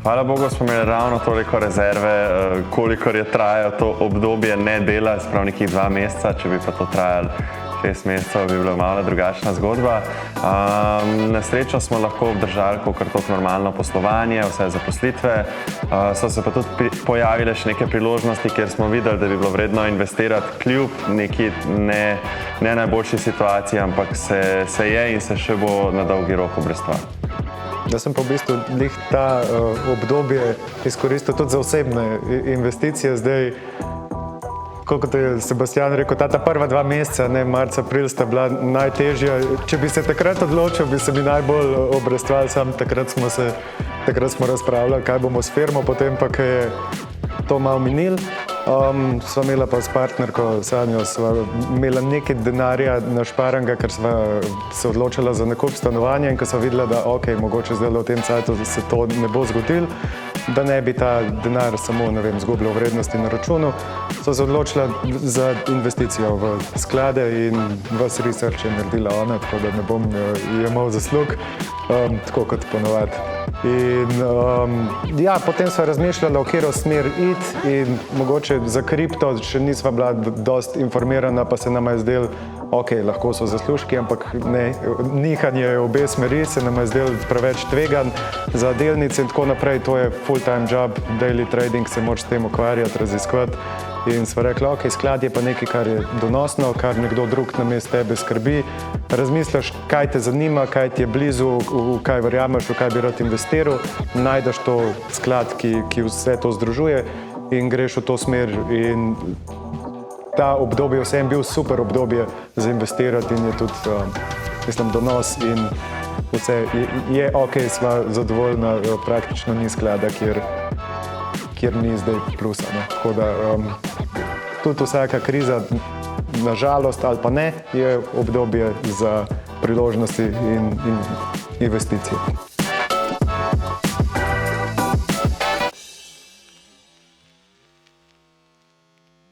Hvala Bogu smo imeli ravno toliko rezerve, kolikor je trajalo to obdobje ne dela, sprav nekih 2 meseca, če bi pa to trajalo 6 mesecev, bi bila malo drugačna zgodba. Na srečo smo lahko obdržali kakor tako normalno poslovanje, vse zaposlitve. So se pa tudi pojavile še neke priložnosti, kjer smo videli, da bi bilo vredno investirati kljub neki ne najboljši situaciji, ampak se je in se še bo na dolgi rok obrestovalo. Jaz sem pa v bistvu ta obdobje izkoristil tudi za osebne investicije. Zdaj, kot je Sebastian rekel, ta prva 2 meseca, marca, april, sta bila najtežja. Če bi se takrat odločil, bi se mi najbolj obrestovali, sam takrat smo razpravljali, kaj bomo s firmo, potem pa, ko je to malo minil. Sva imela pa s partnerko Sanjo, sva imela nekaj denarja našparanega, ker sva se odločila za nakup stanovanja in ko sva videla, da mogoče zdaj v tem cajtu se to ne bo zgodilo, da ne bi ta denar samo, izgubljal vrednosti na računu, sva se odločila za investicijo v sklade in vas research je naredila ona, tako da ne bom jemal zaslug, tako kot ponovadi. In potem sva razmišljala, v katero smer iti in mogoče za kripto še nisva bila dosti informirana, pa se nama je zdelo, lahko so zaslužki, ampak ne, nihanje je v obe smeri, se nama je zdelo preveč tvegan za delnice in tako naprej, to je full-time job, daily trading, se moraš s tem ukvarjati, raziskovati. In sva rekla, sklad je pa nekaj, kar je donosno, kar nekdo drug namesto tebe skrbi. Razmisliš, kaj te zanima, kaj ti je blizu, v kaj verjameš, v kaj bi rad investiral, najdeš to sklad, ki vse to združuje in greš v to smer. In ta obdobje vsem bil super obdobje za investirati in je tudi, donos in vse je sva zadovoljna, praktično ni sklada, kjer ni zdaj plusa. Tako da tudi vsaka kriza, na žalost ali pa ne, je obdobje za priložnosti in investicije.